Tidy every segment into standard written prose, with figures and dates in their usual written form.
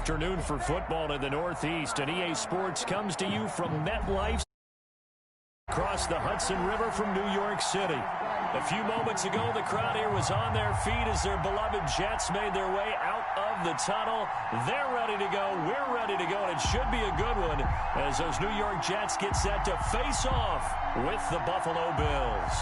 afternoon for football in the Northeast, and EA Sports comes to you from MetLife across the Hudson River from New York City. A few moments ago, the crowd here was on their feet as their beloved Jets made their way out of the tunnel. They're ready to go. We're ready to go, and it should be a good one as those New York Jets get set to face off with the Buffalo Bills.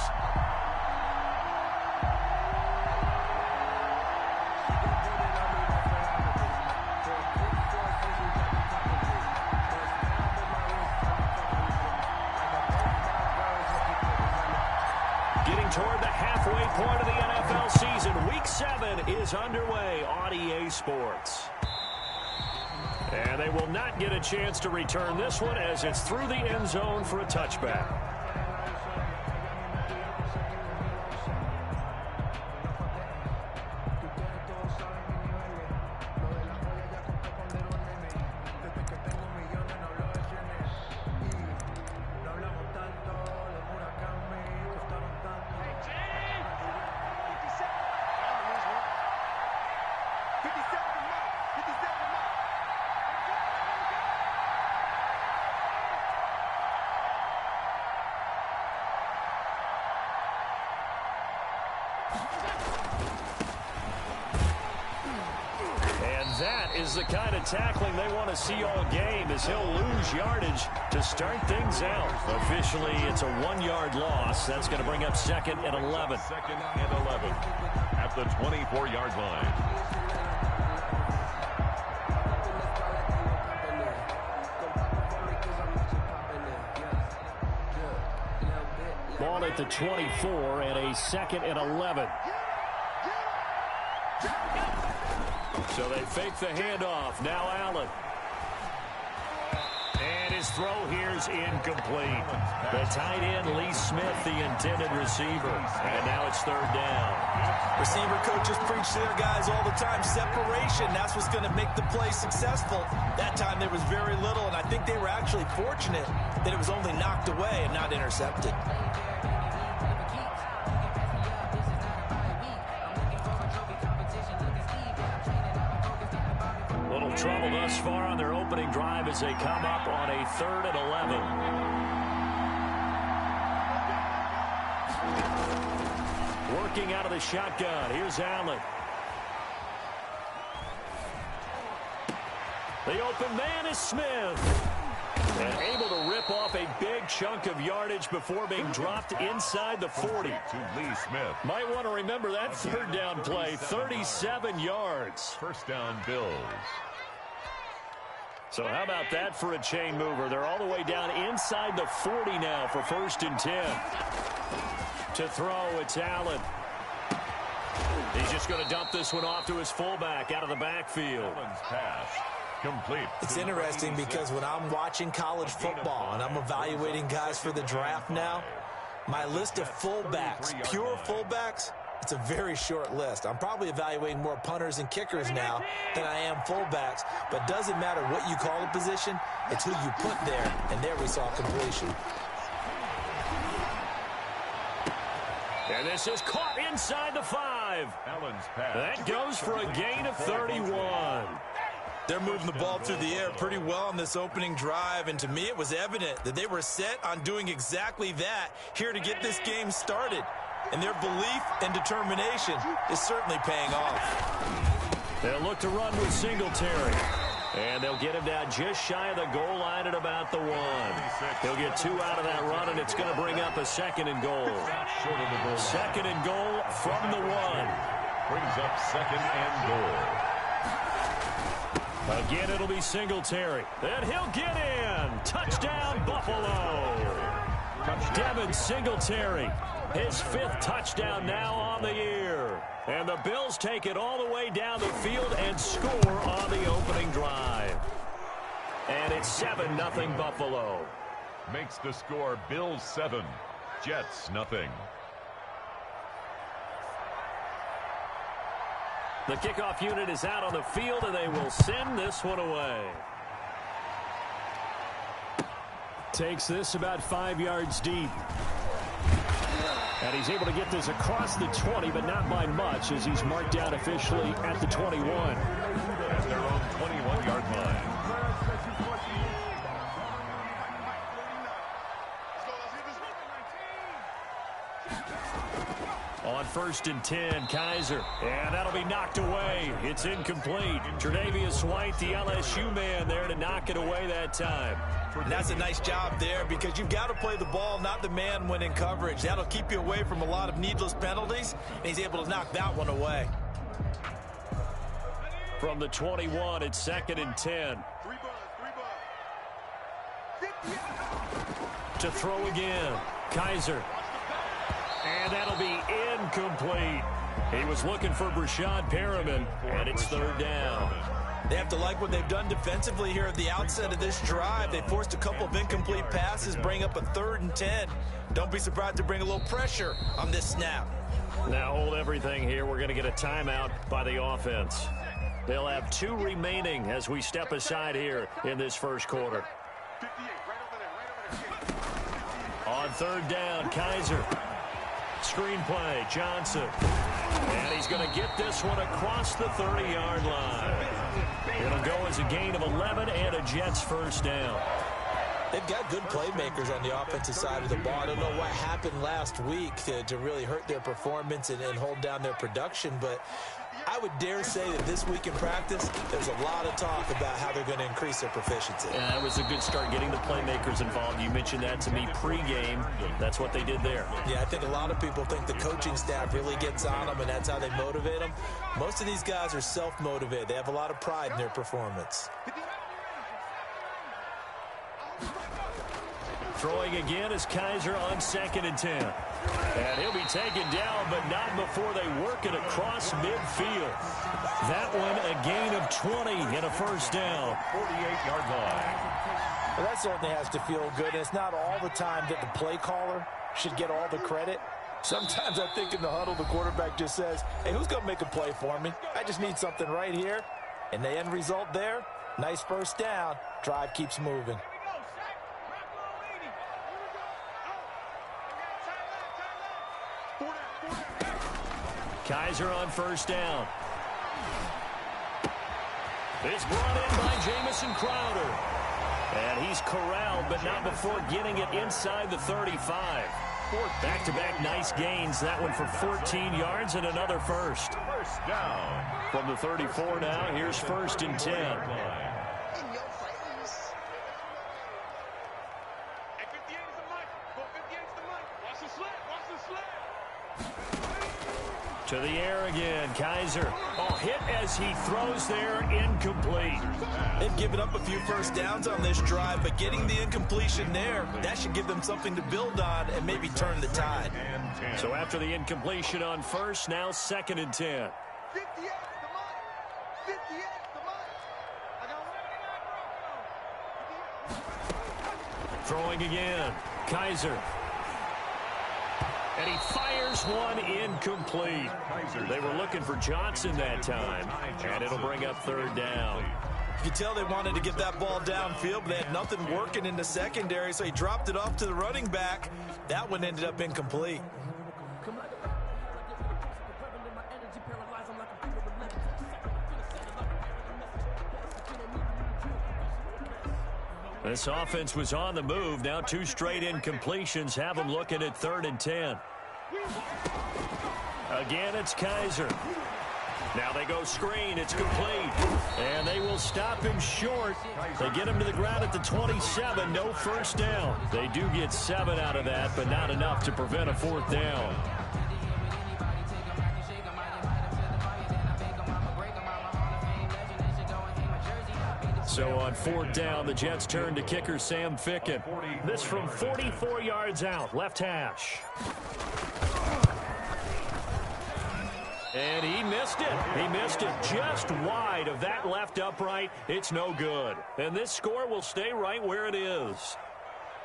Toward the halfway point of the NFL season. Week 7 is underway on EA Sports. And they will not get a chance to return this one as it's through the end zone for a touchback. That is the kind of tackling they want to see all game as he'll lose yardage to start things out. Officially, it's a 1-yard loss. That's going to bring up second and 11. Second and 11 at the 24-yard line. Ball at the 24 and a second and 11. So they fake the handoff. Now Allen. And his throw here's incomplete. The tight end, Lee Smith, the intended receiver. And now it's third down. Receiver coaches preach to their guys all the time. Separation, that's what's going to make the play successful. That time there was very little, and I think they were actually fortunate that it was only knocked away and not intercepted. Trouble thus far on their opening drive as they come up on a 3rd and 11. Working out of the shotgun. Here's Allen. The open man is Smith. And able to rip off a big chunk of yardage before being dropped inside the 40. To Lee Smith. Might want to remember that third down play. 37 yards. First down, Bills. So how about that for a chain mover? They're all the way down inside the 40 now for 1st and 10. To throw, it's Allen. He's just going to dump this one off to his fullback out of the backfield. Allen's pass complete. It's interesting because when I'm watching college football and I'm evaluating guys for the draft now, my list of fullbacks, pure fullbacks, it's a very short list. I'm probably evaluating more punters and kickers now than I am fullbacks, but doesn't matter what you call a position, it's who you put there, and there we saw completion. And this is caught inside the 5. Allen's pass. That goes for a gain of 31. They're moving the ball through the air pretty well on this opening drive, and to me it was evident that they were set on doing exactly that here to get this game started. And their belief and determination is certainly paying off. They'll look to run with Singletary. And they'll get him down just shy of the goal line at about the 1. He'll get 2 out of that run, and it's going to bring up a 2nd and goal. 2nd and goal from the 1. Brings up 2nd and goal. Again, it'll be Singletary. And he'll get in. Touchdown, Buffalo. Devin Singletary. His 5th touchdown now on the year. And the Bills take it all the way down the field and score on the opening drive. And it's 7-0 Buffalo. Makes the score Bills 7, Jets nothing. The kickoff unit is out on the field, and they will send this one away. Takes this about 5 yards deep. And he's able to get this across the 20, but not by much, as he's marked down officially at the 21. At their own 21-yard first and 10. Kaiser. And that'll be knocked away. It's incomplete. Tre'Davious White, the LSU man, there to knock it away that time. And that's a nice job there because you've got to play the ball, not the man when in coverage. That'll keep you away from a lot of needless penalties, and he's able to knock that one away. From the 21, it's second and 10. To throw again. Kaiser. And that'll be incomplete. He was looking for Brashad Perriman, and it's third down. They have to like what they've done defensively here at the outset of this drive. They forced a couple of incomplete passes, bring up a 3rd and 10. Don't be surprised to bring a little pressure on this snap. Now hold everything here. We're going to get a timeout by the offense. They'll have 2 remaining as we step aside here in this first quarter. On third down, Kaiser. Screen play, Johnson. And he's going to get this one across the 30-yard line. It'll go as a gain of 11 and a Jets first down. They've got good playmakers on the offensive side of the ball. I don't know what happened last week to really hurt their performance and hold down their production, but I would dare say that this week in practice, there's a lot of talk about how they're going to increase their proficiency. Yeah, it was a good start getting the playmakers involved. You mentioned that to me pregame. That's what they did there. Yeah, I think a lot of people think the coaching staff really gets on them, and that's how they motivate them. Most of these guys are self-motivated. They have a lot of pride in their performance. Throwing again is Kaiser on second and 10. And he'll be taken down, but not before they work it across midfield. That one a gain of 20 and a first down. 48-yard line. Well, that certainly has to feel good. And it's not all the time that the play caller should get all the credit. Sometimes I think in the huddle, the quarterback just says, hey, who's going to make a play for me? I just need something right here. And the end result there, nice first down. Drive keeps moving. Kaiser on first down. It's brought in by Jamison Crowder. And he's corralled, but not before getting it inside the 35. Back-to-back nice gains. That one for 14 yards and another first. First down. From the 34 now, here's first and 10. To the air again, Kaiser. Oh, hit as he throws there, incomplete. They've given up a few first downs on this drive, but getting the incompletion there, that should give them something to build on and maybe turn the tide. So after the incompletion on first, now second and 10. Throwing again, Kaiser. And he fires one incomplete. They were looking for Johnson that time, and it'll bring up third down. You can tell they wanted to get that ball downfield, but they had nothing working in the secondary, so he dropped it off to the running back. That one ended up incomplete. This offense was on the move. Now 2 straight incompletions have them looking at third and 10. Again, it's Kaiser. Now they go screen. It's complete. And they will stop him short. They get him to the ground at the 27. No first down. They do get 7 out of that, but not enough to prevent a fourth down. So on fourth down, the Jets turn to kicker Sam Ficken. This from 44 yards out, left hash. And he missed it. He missed it just wide of that left upright. It's no good. And this score will stay right where it is.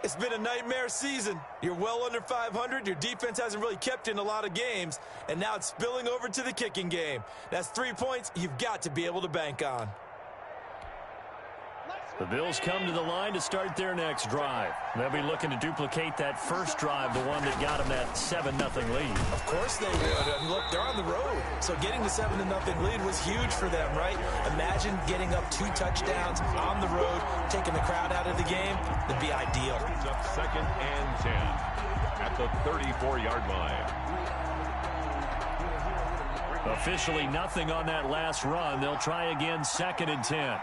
It's been a nightmare season. You're well under 500. Your defense hasn't really kept in a lot of games. And now it's spilling over to the kicking game. That's 3 points you've got to be able to bank on. The Bills come to the line to start their next drive. They'll be looking to duplicate that first drive, the one that got them that 7-0 lead. Of course they would. And look, they're on the road. So getting the 7-0 lead was huge for them, right? Imagine getting up 2 touchdowns on the road, taking the crowd out of the game. That'd be ideal. It's up second and 10 at the 34-yard line. Officially nothing on that last run. They'll try again, 2nd and 10.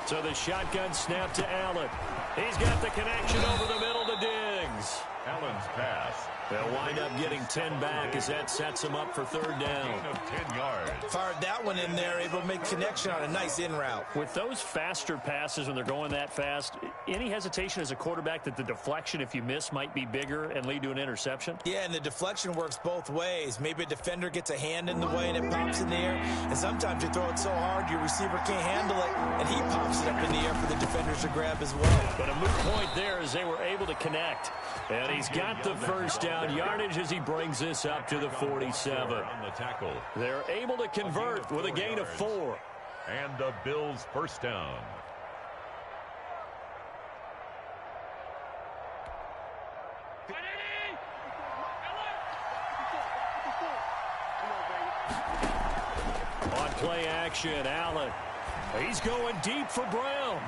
So the shotgun snap to Allen. He's got the connection over the middle to Diggs. Allen's pass. They'll wind up getting 10 back as that sets them up for 3rd down. Gain of 10 yards. Fired that one in there, able to make connection on a nice in route. With those faster passes when they're going that fast, any hesitation as a quarterback that the deflection, if you miss, might be bigger and lead to an interception? Yeah, and the deflection works both ways. Maybe a defender gets a hand in the way and it pops in the air. And sometimes you throw it so hard your receiver can't handle it, and he pops it up in the air for the defenders to grab as well. But a moot point there as they were able to connect. And he's got the 1st down yardage as he brings this up to the 47. On the tackle. They're able to convert with a gain of 4. And the Bills' 1st down. On play action, Allen. He's going deep for Brown.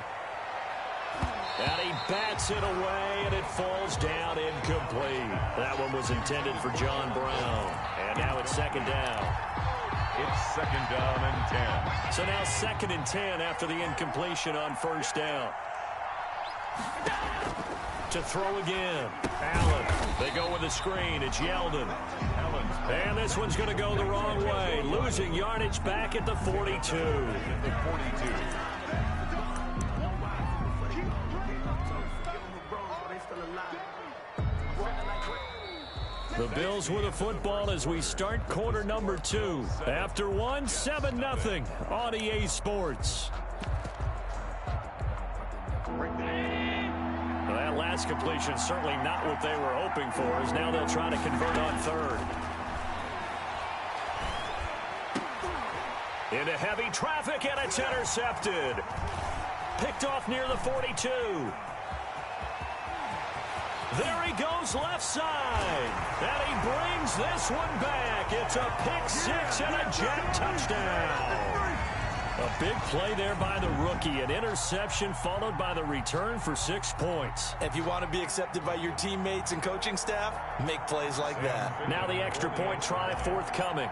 And he bats it away, and it falls down incomplete. That one was intended for John Brown. And now it's 2nd down. It's 2nd down and 10. So now 2nd and 10 after the incompletion on 1st down. To throw again. Allen. They go with a screen. It's Yeldon. And this one's going to go the wrong way. Losing yardage back at the 42. The Bills with a football as we start quarter number 2. After 1, 7-0 on EA Sports. Well, that last completion certainly not what they were hoping for, as now they'll try to convert on 3rd. Into heavy traffic, and it's intercepted. Picked off near the 42. There he goes left side. And he brings this one back. It's a pick 6 and a jet touchdown. A big play there by the rookie. An interception followed by the return for 6 points. If you want to be accepted by your teammates and coaching staff, make plays like that. Now the extra point try forthcoming.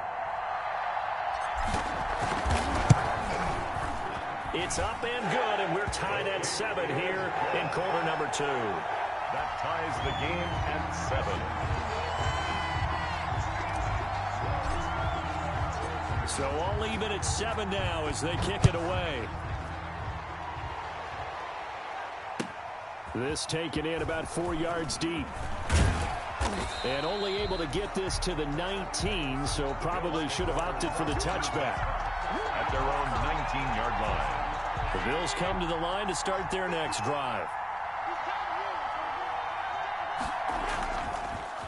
It's up and good, and we're tied at 7 here in quarter number 2. That ties the game at 7. So all even at 7 now as they kick it away. This taken in about 4 yards deep. And only able to get this to the 19, so probably should have opted for the touchback. At their own 19-yard line. The Bills come to the line to start their next drive.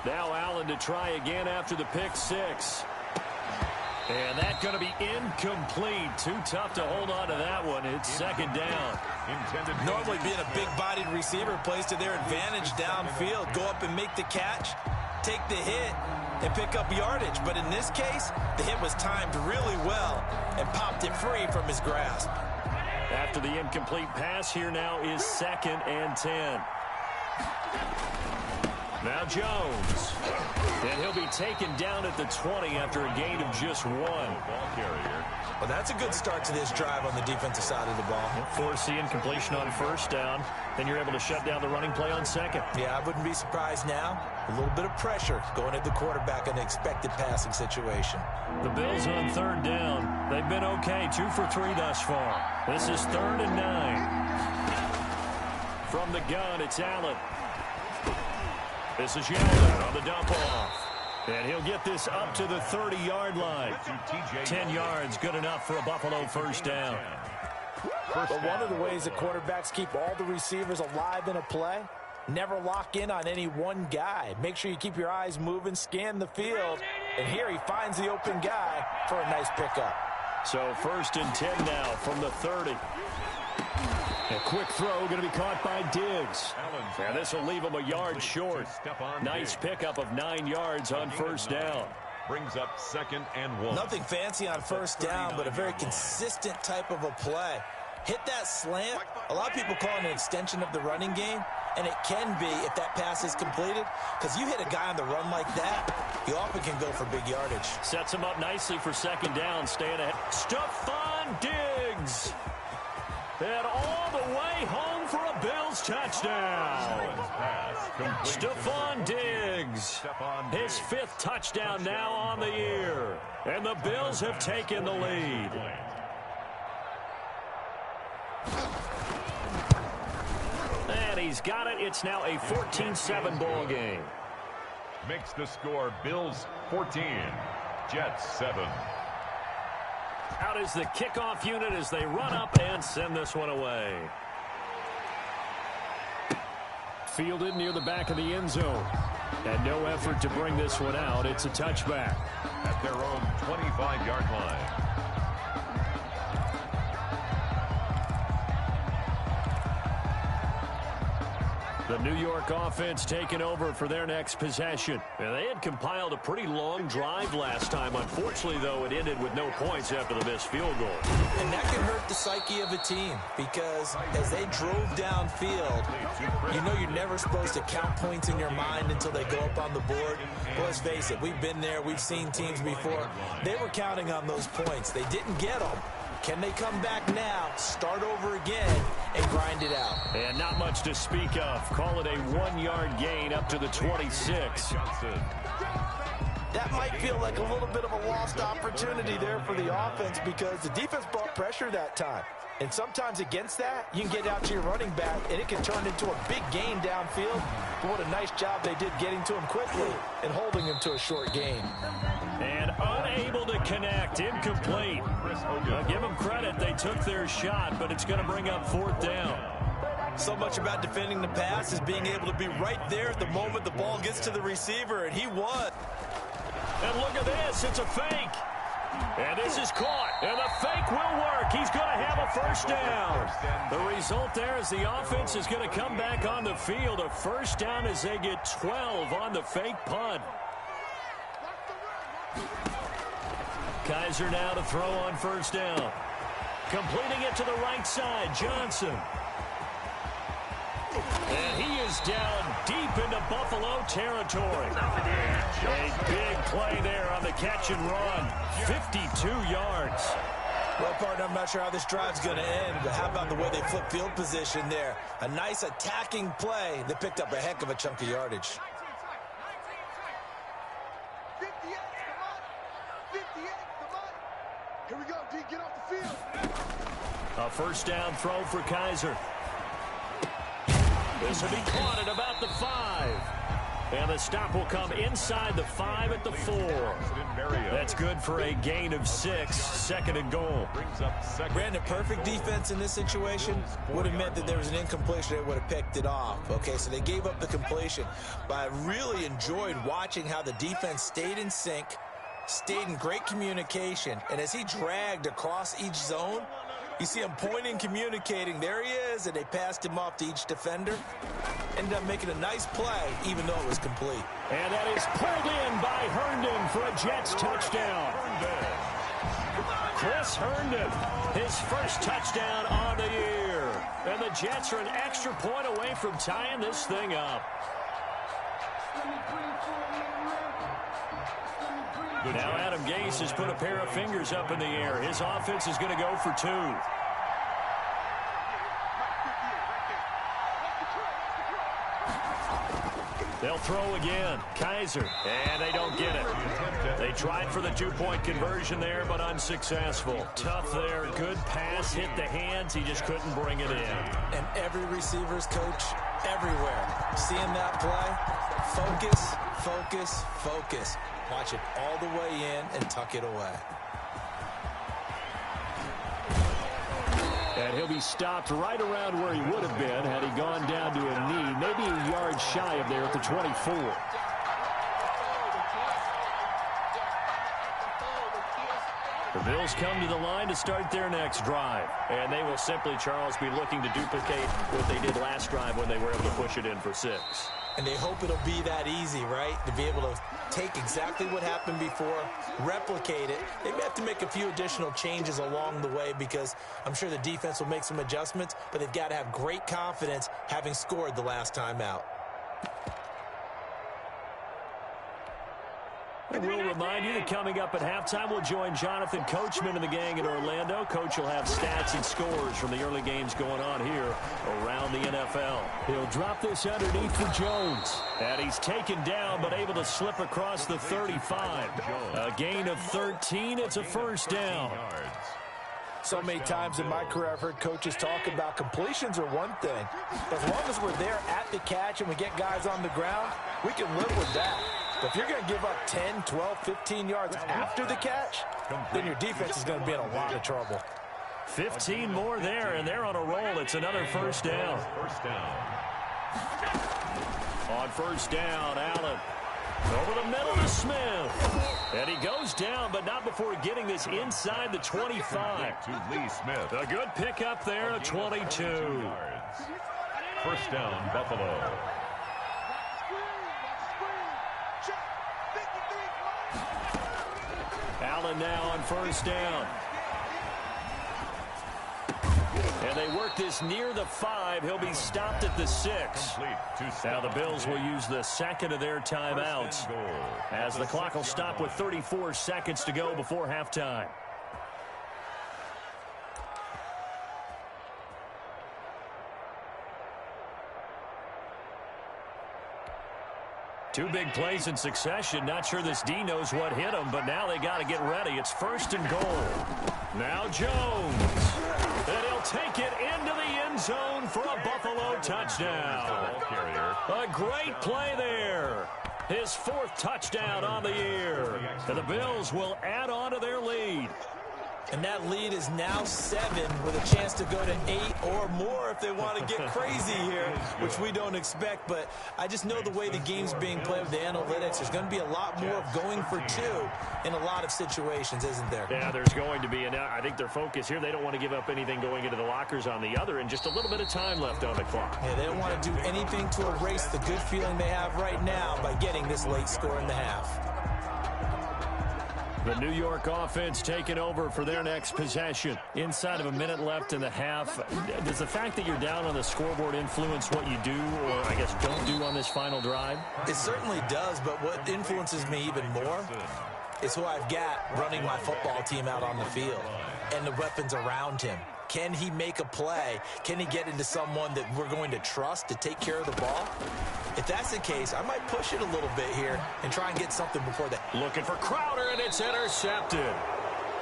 Now Allen to try again after the pick 6. And that's going to be incomplete. Too tough to hold on to that one. It's 2nd down. Normally being a big-bodied receiver plays to their advantage downfield. Go up and make the catch, take the hit, and pick up yardage. But in this case, the hit was timed really well and popped it free from his grasp. After the incomplete pass, here now is 2nd and 10. Now Jones. And he'll be taken down at the 20 after a gain of just 1. Ball carrier. Well, that's a good start to this drive on the defensive side of the ball. Force the incompletion on 1st down. Then you're able to shut down the running play on 2nd. Yeah, I wouldn't be surprised now. A little bit of pressure going at the quarterback in the expected passing situation. The Bills on 3rd down. They've been okay, 2 for 3 thus far. This is 3rd and 9. From the gun, it's Allen. This is Yeldon on the dump off. And he'll get this up to the 30-yard line. 10 yards, good enough for a Buffalo 1st down. But one of the ways that quarterbacks keep all the receivers alive in a play, never lock in on any one guy. Make sure you keep your eyes moving, scan the field. And here he finds the open guy for a nice pickup. So 1st and 10 now from the 30. A quick throw going to be caught by Diggs. And this will leave him a yard short. Nice pickup of 9 yards on 1st down. Brings up 2nd and 1. Nothing fancy on 1st down, but a very consistent type of a play. hit that slant. A lot of people call it an extension of the running game, and it can be if that pass is completed, because you hit a guy on the run like that, he often can go for big yardage. Sets him up nicely for second down, staying ahead. Stephon Diggs. And all the way home for a Bills touchdown. Stephon Diggs. His 5th touchdown now on the year. And the Bills have taken the lead. And he's got it. It's now a 14-7 ball game. Makes the score Bills 14, Jets 7. Out is the kickoff unit as they run up and send this one away. Fielded near the back of the end zone. And no effort to bring this one out. It's a touchback. At their own 25-yard line. The New York offense taking over for their next possession. And they had compiled a pretty long drive last time. Unfortunately, though, it ended with no points after the missed field goal. And that can hurt the psyche of a team, because as they drove downfield, you know you're never supposed to count points in your mind until they go up on the board. But let's face it, we've been there. We've seen teams before. They were counting on those points. They didn't get them. Can they come back now, start over again, and grind it out? And not much to speak of. Call it a 1-yard gain up to the 26. That might feel like a little bit of a lost opportunity there for the offense, because the defense brought pressure that time. And sometimes against that, you can get out to your running back, and it can turn into a big gain downfield. But what a nice job they did getting to him quickly and holding him to a short gain. And unable to connect, incomplete. Give them credit, they took their shot, but it's going to bring up 4th down. So much about defending the pass is being able to be right there at the moment the ball gets to the receiver, and he won. And look at this, it's a fake. And this is caught, and the fake will work. He's going to have a 1st down. The result there is the offense is going to come back on the field. A 1st down as they get 12 on the fake punt. Kizer now to throw on 1st down. Completing it to the right side, Johnson. And he is down deep into Buffalo territory. A big play there on the catch and run. 52 yards. Well, partner, I'm not sure how this drive's going to end, but how about the way they flip field position there? A nice attacking play that picked up a heck of a chunk of yardage. Here we go, D, get off the field. A 1st down throw for Kizer. This will be caught at about the 5. And the stop will come inside the 5 at the 4. That's good for a gain of 6. 2nd and goal. Brandon, perfect defense in this situation would have meant that there was an incompletion that would have picked it off. Okay, so they gave up the completion. But I really enjoyed watching how the defense stayed in sync, stayed in great communication, and as he dragged across each zone, you see him pointing, communicating. There he is, and they passed him off to each defender. Ended up making a nice play, even though it was complete. And that is pulled in by Herndon for a Jets touchdown. Chris Herndon, his 1st touchdown on the year. And the Jets are an extra point away from tying this thing up. Now Adam Gase has put a pair of fingers up in the air. His offense is going to go for 2. They'll throw again. Kizer, and they don't get it. They tried for the 2-point conversion there, but unsuccessful. Tough there. Good pass. Hit the hands. He just couldn't bring it in. And every receiver's coach everywhere, seeing that play, focus, focus, focus. Watch it all the way in and tuck it away. And he'll be stopped right around where he would have been had he gone down to a knee, maybe a yard shy of there at the 24. The Bills come to the line to start their next drive. And they will simply, Charles, be looking to duplicate what they did last drive when they were able to push it in for 6. And they hope it'll be that easy, right? To be able to take exactly what happened before, replicate it. They may have to make a few additional changes along the way because I'm sure the defense will make some adjustments, but they've got to have great confidence having scored the last time out. And we'll remind you that coming up at halftime, we'll join Jonathan Coachman and the gang in Orlando. Coach will have stats and scores from the early games going on here around the NFL. He'll drop this underneath for Jones. And he's taken down, but able to slip across the 35. A gain of 13. It's a first down. So many times in my career, I've heard coaches talk about completions are one thing. As long as we're there at the catch and we get guys on the ground, we can live with that. But if you're going to give up 10, 12, 15 yards after the catch, then your defense is going to be in a lot of trouble. 15 more there, and they're on a roll. It's another first down. On first down, Allen. Over the middle to Smith. And he goes down, but not before getting this inside the 25. To Lee Smith. A good pickup there at 22. First down, Buffalo. Allen now on first down. And they work this near the 5. He'll be stopped at the 6. Now the Bills will use the second of their timeouts as the clock will stop with 34 seconds to go before halftime. Two big plays in succession. Not sure this D knows what hit him, but now they got to get ready. It's first and goal. Now Jones. And he'll take it into the end zone for a Buffalo touchdown. A great play there. His 4th touchdown on the year. And the Bills will add on to their lead. And that lead is now 7 with a chance to go to 8 or more if they want to get crazy here, which we don't expect. But I just know the way the game's being played with the analytics, there's going to be a lot more of going for 2 in a lot of situations, isn't there? Yeah, there's going to be. And I think their focus here, they don't want to give up anything going into the lockers on the other, and just a little bit of time left on the clock. Yeah, they don't want to do anything to erase the good feeling they have right now by getting this late score in the half. The New York offense taking over for their next possession. Inside of a minute left in the half. Does the fact that you're down on the scoreboard influence what you do, or I guess don't do on this final drive? It certainly does, but what influences me even more is who I've got running my football team out on the field and the weapons around him. Can he make a play? Can he get into someone that we're going to trust to take care of the ball? If that's the case, I might push it a little bit here and try and get something before that. Looking for Crowder, and it's intercepted.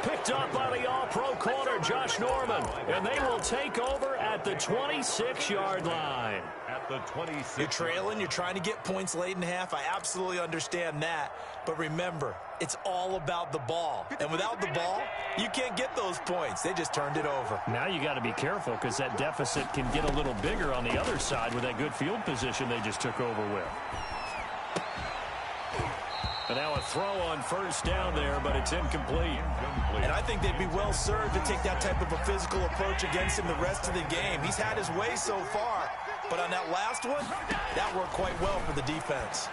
Picked up by the all-pro corner, Josh Norman. And they will take over at the 26-yard line. At the 26. You're trailing. You're trying to get points late in the half. I absolutely understand that. But remember, it's all about the ball. And without the ball, you can't get those points. They just turned it over. Now you got to be careful because that deficit can get a little bigger on the other side with that good field position they just took over with. And now a throw on first down there, but it's incomplete. And I think they'd be well served to take that type of a physical approach against him the rest of the game. He's had his way so far, but on that last one, that worked quite well for the defense.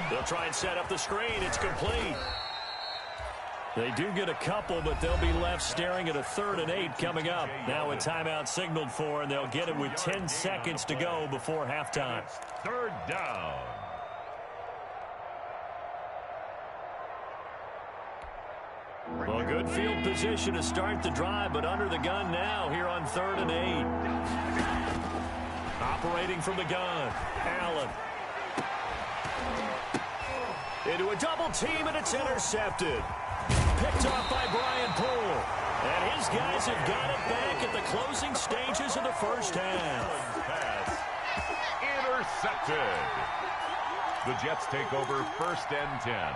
They'll try and set up the screen. It's complete. They do get a couple, but they'll be left staring at a 3rd and 8 coming up. Now a timeout signaled for, and they'll get it with 10 seconds to go before halftime. 3rd down. Well, good field position to start the drive, but under the gun now here on 3rd and 8. Operating from the gun, Allen. Into a double team, and it's intercepted. Picked off by Brian Poole. And his guys have got it back at the closing stages of the first half. Pass intercepted. The Jets take over 1st and 10.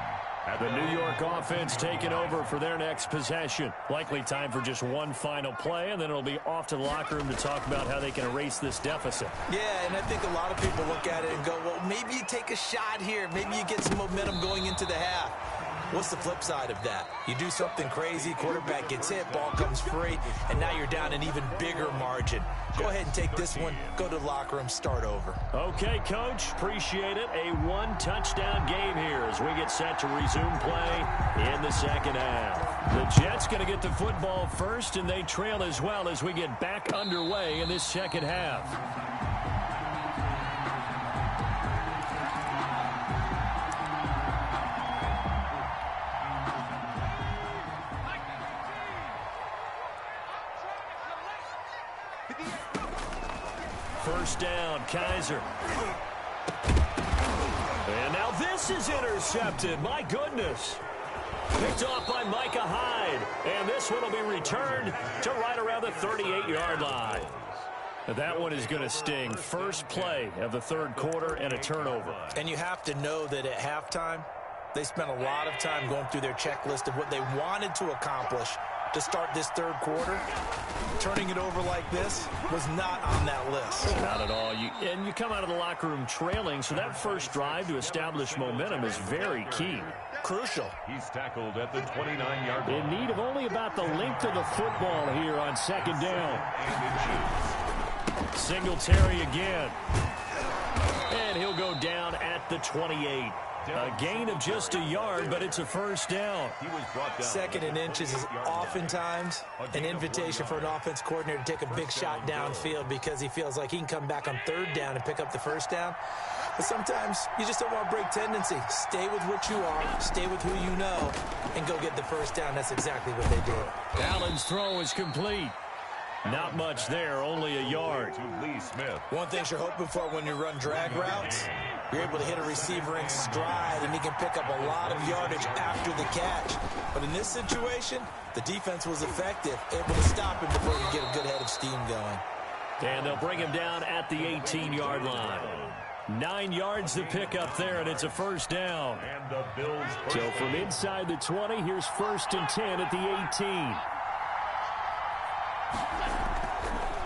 The New York offense taking over for their next possession. Likely time for just one final play, and then it'll be off to the locker room to talk about how they can erase this deficit. Yeah, and I think a lot of people look at it and go, well, maybe you take a shot here. Maybe you get some momentum going into the half. What's the flip side of that? You do something crazy, quarterback gets hit, ball comes free, and now you're down an even bigger margin. Go ahead and take this one, go to the locker room, start over. Okay, Coach, appreciate it. A one-touchdown game here as we get set to resume play in the second half. The Jets going to get the football first, and they trail as well as we get back underway in this second half. First down, Kaiser. And now this is intercepted. My goodness. Picked off by Micah Hyde. And this one will be returned to right around the 38-yard line. That one is going to sting. First play of the third quarter and a turnover. And you have to know that at halftime, they spent a lot of time going through their checklist of what they wanted to accomplish to start this third quarter. Turning it over like this was not on that list. Not at all. And you come out of the locker room trailing, so that first drive to establish momentum is very key. Crucial. He's tackled at the 29-yard line. In need of only about the length of the football here on second down. Singletary again. And he'll go down at the 28. A gain of just a yard, but it's a first down. He was brought down. Second and inches is oftentimes an invitation for an offense coordinator to take a big shot downfield because he feels like he can come back on third down and pick up the first down. But sometimes you just don't want to break tendency. Stay with what you are, stay with who you know, and go get the first down. That's exactly what they did. Allen's throw is complete. Not much there, only a yard. To Lee Smith. One thing you're hoping for when you run drag routes, you're able to hit a receiver in stride, and he can pick up a lot of yardage after the catch. But in this situation, the defense was effective, able to stop him before he get a good head of steam going. And they'll bring him down at the 18-yard line. 9 yards to pick up there, and it's a first down. And the Bills. So from inside the 20, here's 1st and 10 at the 18.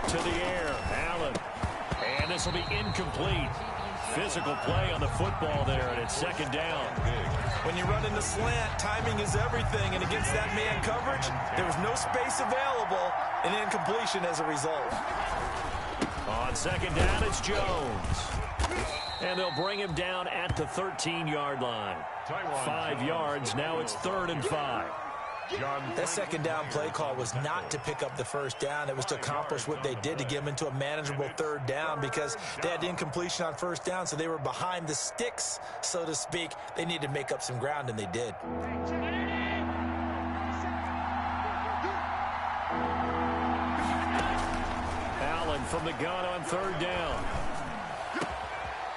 To the air, Allen. And this will be incomplete. Physical play on the football there, and it's second down. When you run in the slant, timing is everything, and against that man coverage, there was no space available, and incompletion as a result. On second down, it's Jones. And they'll bring him down at the 13-yard line. 5 yards, now it's 3rd and 5. That second down play call was not to pick up the first down. It was to accomplish what they did to get them into a manageable third down because they had incompletion on first down, so they were behind the sticks, so to speak. They needed to make up some ground, and they did. Allen from the gun on third down.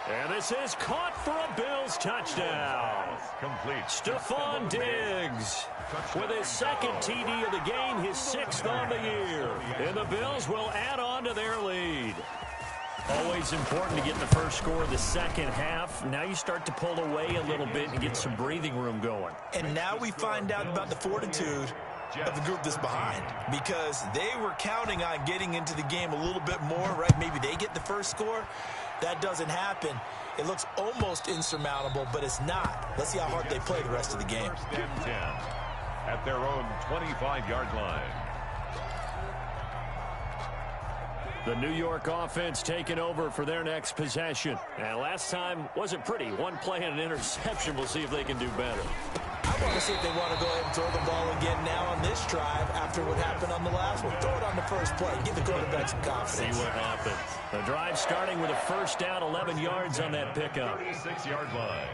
And this is caught for a Bills touchdown. Complete. Stephon Diggs with his second TD of the game, his 6th on the year. And the Bills will add on to their lead. Always important to get the first score of the second half. Now you start to pull away a little bit and get some breathing room going. And now we find out about the fortitude of the group that's behind, because they were counting on getting into the game a little bit more, right? Maybe they get the first score. That doesn't happen. It looks almost insurmountable, but it's not. Let's see how hard they play the rest of the game. 1st and 10 at their own 25-yard line. The New York offense taking over for their next possession. And last time wasn't pretty. One play and an interception. We'll see if they can do better. I want to see if they want to go ahead and throw the ball again now on this drive after what happened on the last one. Throw it on the first play. Give the quarterback some confidence. See what happens. The drive starting with a first down, 11 yards on that pickup. 36-yard line.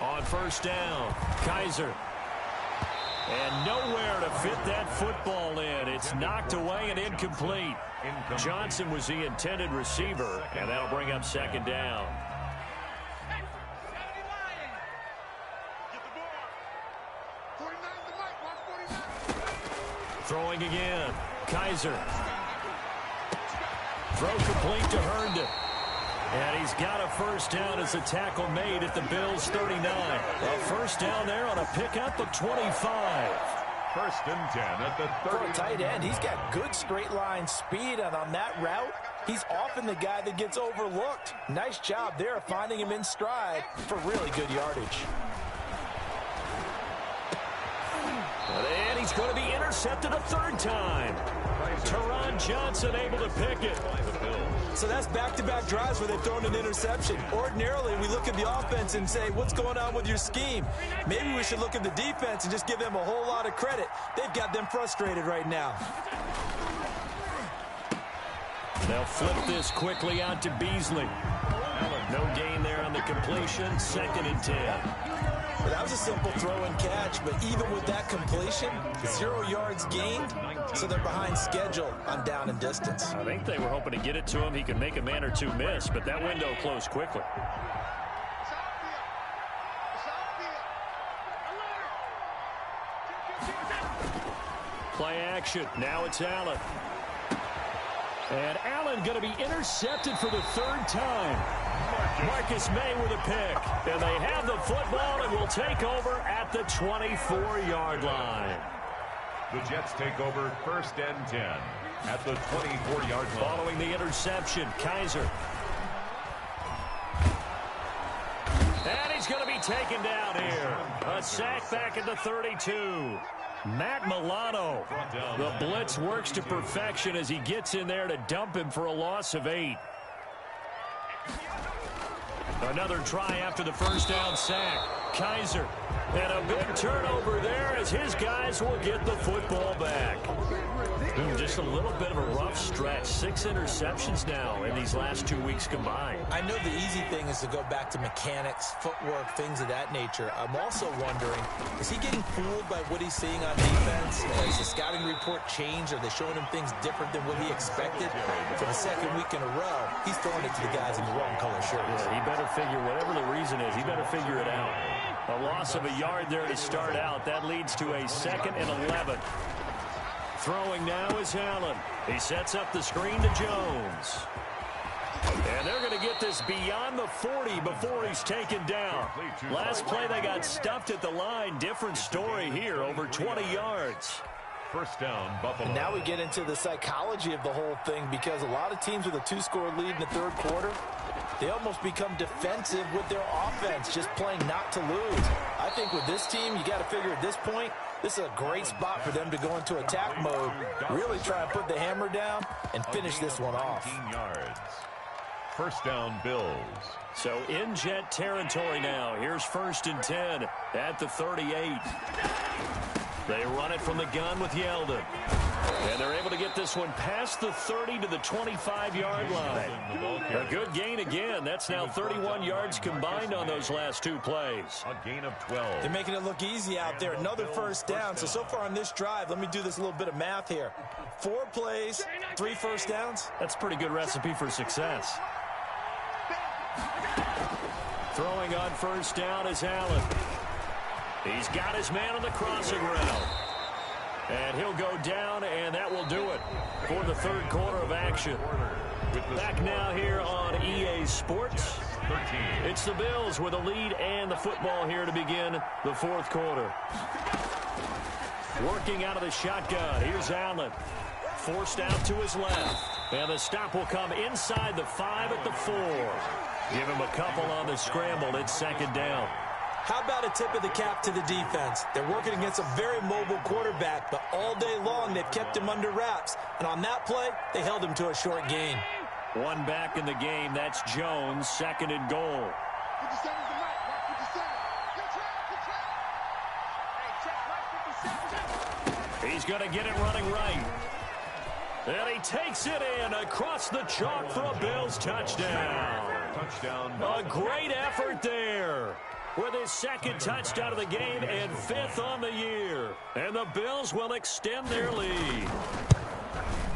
On first down, Kaiser. And nowhere to fit that football in. It's knocked away and incomplete. Johnson was the intended receiver, and that'll bring up second down. Throwing again. Kaiser. Throw complete to Herndon. And he's got a first down as a tackle made at the Bills' 39. A first down there on a pickup of 25. First and 10 at the 30. For a tight end, he's got good straight line speed, and on that route, he's often the guy that gets overlooked. Nice job there of finding him in stride for really good yardage. And he's going to be intercepted a third time. Taron Johnson able to pick it. So that's back-to-back drives where they've thrown an interception. Ordinarily, we look at the offense and say, what's going on with your scheme? Maybe we should look at the defense and just give them a whole lot of credit. They've got them frustrated right now. They'll flip this quickly out to Beasley. No gain there on the completion. 2nd and 10. Well, that was a simple throw and catch, but even with that completion, 0 yards gained, so they're behind schedule on down and distance. I think they were hoping to get it to him. He could make a man or two miss, but that window closed quickly. Play action. Now it's Allen. And Allen going to be intercepted for the 3rd time. Marcus May with a pick. And they have the football and will take over at the 24-yard line. The Jets take over 1st and 10 at the 24-yard line. Following the interception, Kaiser. And he's going to be taken down here. A sack back at the 32. Matt Milano. The blitz works to perfection as he gets in there to dump him for a loss of 8. Another try after the first down sack. Kaiser. And a big turnover there as his guys will get the football back. Just a little bit of a rough stretch. 6 interceptions now in these last 2 weeks combined. I know the easy thing is to go back to mechanics, footwork, things of that nature. I'm also wondering, is he getting fooled by what he's seeing on defense? Has the scouting report changed? Are they showing him things different than what he expected? For the 2nd week in a row, he's throwing it to the guys in the wrong color shirts. Yeah, he better figure, whatever the reason is, he better figure it out. A loss of a yard there to start out. That leads to a 2nd and 11. Throwing now is Allen. He sets up the screen to Jones. And they're going to get this beyond the 40 before he's taken down. Last play they got stuffed at the line. Different story here, over 20 yards. First down, Buffalo. And now we get into the psychology of the whole thing, because a lot of teams with a 2-score lead in the 3rd quarter, they almost become defensive with their offense, just playing not to lose. I think with this team, you got to figure at this point, this is a great spot for them to go into attack mode, really try and put the hammer down and finish this one off. 19 yards. First down, Bills. So in Jet territory now. Here's 1st and 10 at the 38. They run it from the gun with Yeldon. And they're able to get this one past the 30 to the 25-yard line. A good gain again. That's now 31 yards combined on those last 2 plays. A gain of 12. They're making it look easy out there. Another first down. So far on this drive, let me do this little bit of math here. 4 plays, 3 first downs. That's a pretty good recipe for success. Throwing on first down is Allen. He's got his man on the crossing route. And he'll go down, and that will do it for the 3rd quarter of action. Back now here on EA Sports. It's the Bills with a lead and the football here to begin the 4th quarter. Working out of the shotgun. Here's Allen. Forced out to his left. And the stop will come inside the 5 at the 4. Give him a couple on the scramble. It's 2nd down. How about a tip of the cap to the defense? They're working against a very mobile quarterback, but all day long they've kept him under wraps. And on that play, they held him to a short gain. One back in the game. That's Jones. 2nd and goal. He's going to get it running right. And he takes it in across the chalk for a Bills touchdown. A great effort there. With his 2nd touchdown of the game and 5th on the year. And the Bills will extend their lead.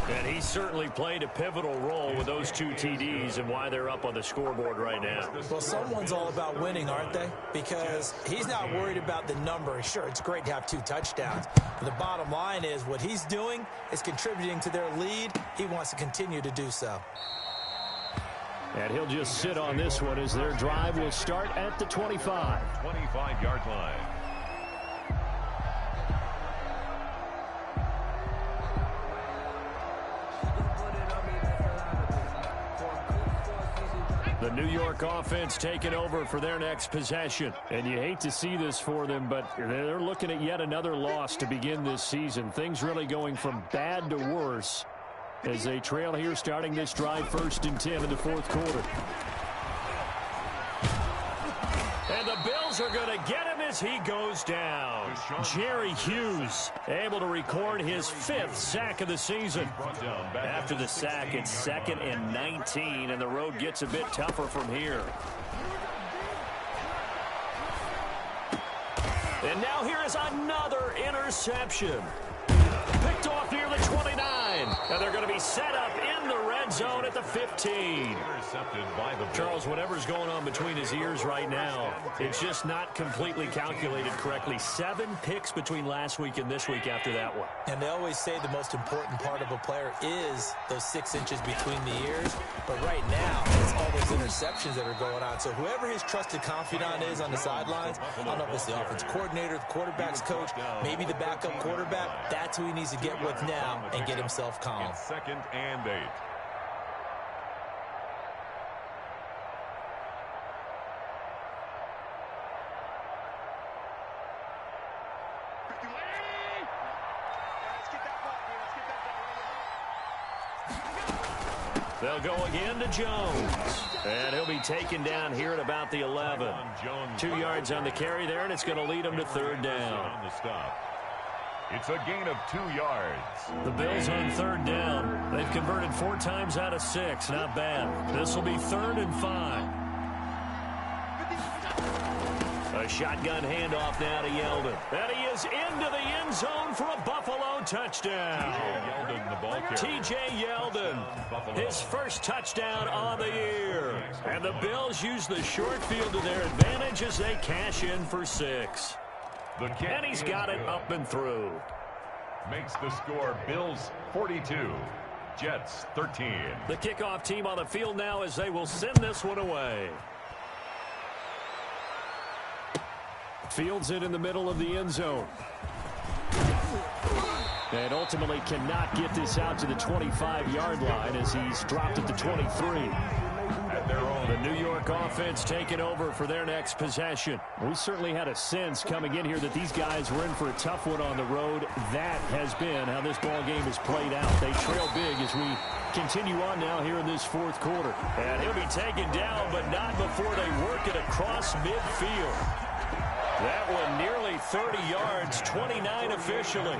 And he certainly played a pivotal role with those 2 TDs and why they're up on the scoreboard right now. Well, someone's all about winning, aren't they? Because he's not worried about the number. Sure, it's great to have 2 touchdowns. But the bottom line is what he's doing is contributing to their lead. He wants to continue to do so. And he'll just sit on this one as their drive will start at the 25. 25-yard line. The New York offense taking over for their next possession. And you hate to see this for them, but they're looking at yet another loss to begin this season. Things really going from bad to worse as they trail here starting this drive 1st and 10 in the 4th quarter. And the Bills are going to get him as he goes down. Jerry Hughes able to record his 5th sack of the season. After the sack, it's 2nd and 19, and the road gets a bit tougher from here. And now here is another interception. Picked off near the 29. And they're going to be set up in the red zone at the 15. Charles, whatever's going on between his ears right now, it's just not completely calculated correctly. 7 picks between last week and this week after that one. And they always say the most important part of a player is those 6 inches between the ears. But right now, it's all those interceptions that are going on. So whoever his trusted confidant is on the sidelines, I don't know if it's the offense coordinator, the quarterback's coach, maybe the backup quarterback, that's who he needs to get with now and get himself calm. 2nd and 8. They'll go again to Jones. And he'll be taken down here at about the 11. 2 yards on the carry there, and it's going to lead him to 3rd down. It's a gain of 2 yards. The Bills on 3rd down. They've converted 4 times out of 6. Not bad. This will be 3rd and 5. A shotgun handoff now to Yeldon. And he is into the end zone for a Buffalo touchdown. T.J. Yeldon, his first touchdown on the year. And the Bills use the short field to their advantage as they cash in for 6. And he's got it up and through. Makes the score Bills 42, Jets 13. The kickoff team on the field now as they will send this one away. Fields it in the middle of the end zone. And ultimately cannot get this out to the 25-yard line as he's dropped at the 23. The New York offense taking over for their next possession. We certainly had a sense coming in here that these guys were in for a tough one on the road. That has been how this ball game has played out. They trail big as we continue on now here in this 4th quarter. And he'll be taken down, but not before they work it across midfield. That one nearly 30 yards, 29 officially.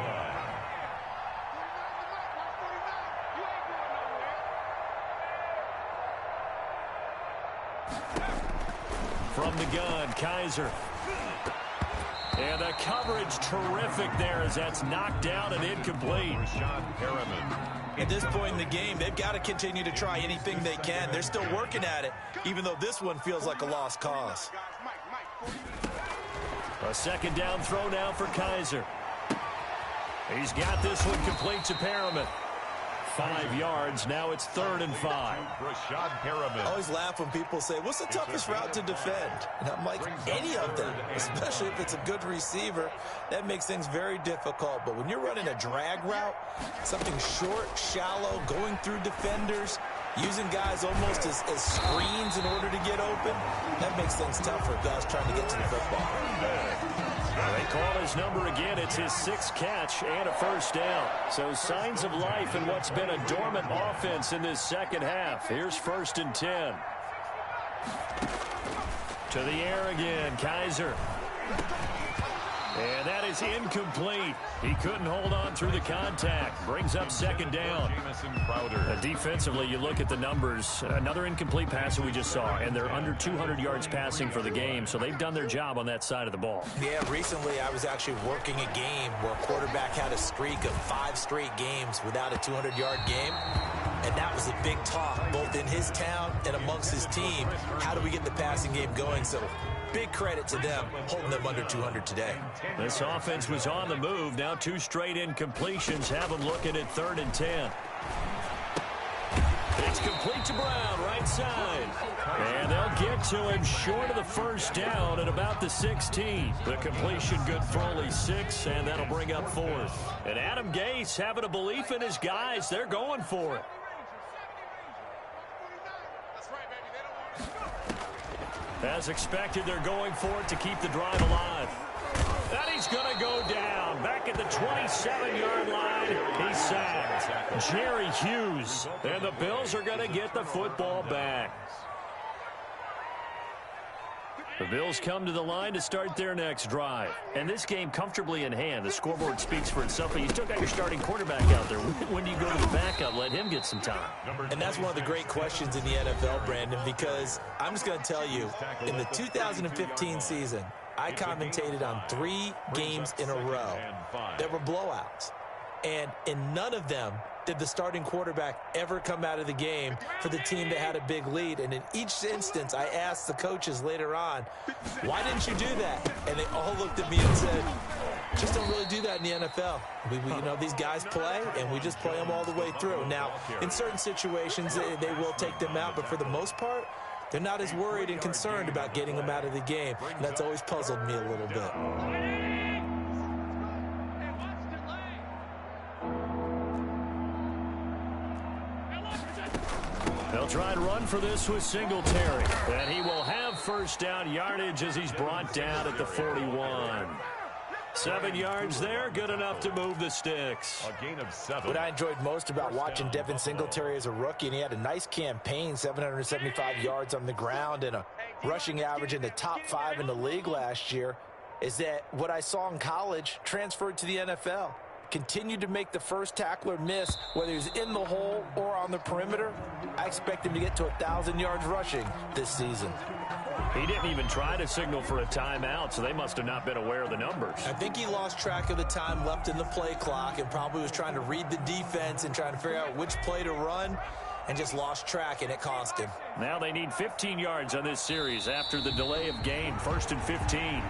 From the gun, Kaiser. And the coverage terrific there as that's knocked down and incomplete. At this point in the game, they've got to continue to try anything they can. They're still working at it, even though this one feels like a lost cause. A 2nd down throw now for Kaiser. He's got this one complete to Perriman. 5 yards. Now it's 3rd and 5. I always laugh when people say, what's the toughest route to defend? And I'm like, any of them, especially if it's a good receiver. That makes things very difficult. But when you're running a drag route, something short, shallow, going through defenders, using guys almost as screens in order to get open, that makes things tough for guys trying to get to the football. They call his number again. It's his 6th catch and a 1st down. So signs of life in what's been a dormant offense in this 2nd half. Here's 1st and 10. To the air again, Kaiser. And that is incomplete. He couldn't hold on through the contact. Brings up 2nd down. Defensively, you look at the numbers. Another incomplete pass that we just saw, and they're under 200 yards passing for the game, so they've done their job on that side of the ball. Yeah, recently I was actually working a game where a quarterback had a streak of 5 straight games without a 200-yard game. And that was a big talk, both in his town and amongst his team. How do we get the passing game going? So big credit to them, holding them under 200 today. This offense was on the move. Now 2 straight incompletions have them looking at 3rd and 10. It's complete to Brown, right side. And they'll get to him short of the 1st down at about the 16. The completion good for only 6, and that'll bring up 4th. And Adam Gase having a belief in his guys. They're going for it. As expected, they're going for it to keep the drive alive. And he's going to go down. Back at the 27-yard line, he's sacked. Jerry Hughes. And the Bills are going to get the football back. The Bills come to the line to start their next drive. And this game comfortably in hand. The scoreboard speaks for itself, but you still got your starting quarterback out there. When do you go to the backup? Let him get some time. And that's one of the great questions in the NFL, Brandon, because I'm just going to tell you, in the 2015 season, I commentated on 3 games in a row that were blowouts. And in none of them did the starting quarterback ever come out of the game for the team that had a big lead. And in each instance, I asked the coaches later on, why didn't you do that? And they all looked at me and said, just don't really do that in the NFL. You know, these guys play, and we just play them all the way through. Now, in certain situations, they will take them out, but for the most part, they're not as worried and concerned about getting them out of the game. And that's always puzzled me a little bit. They'll try and run for this with Singletary. And he will have first down yardage as he's brought down at the 41. 7 yards there, good enough to move the sticks. A gain of 7. What I enjoyed most about watching Devin Singletary as a rookie, and he had a nice campaign, 775 yards on the ground and a rushing average in the top 5 in the league last year, is that what I saw in college transferred to the NFL. Continued to make the first tackler miss, whether he's in the hole or on the perimeter. I expect him to get to 1,000 yards rushing this season. He didn't even try to signal for a timeout, so they must have not been aware of the numbers. I think he lost track of the time left in the play clock and probably was trying to read the defense and trying to figure out which play to run and just lost track, and it cost him. Now they need 15 yards on this series after the delay of game. 1st and 15.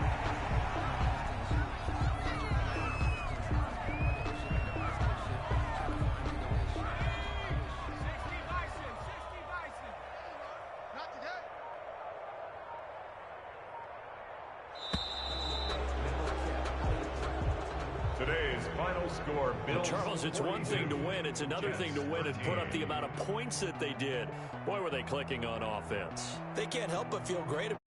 Today's final score, Bills. Charles, it's one thing to win. It's another thing to win and put up the amount of points that they did. Boy, were they clicking on offense. They can't help but feel great about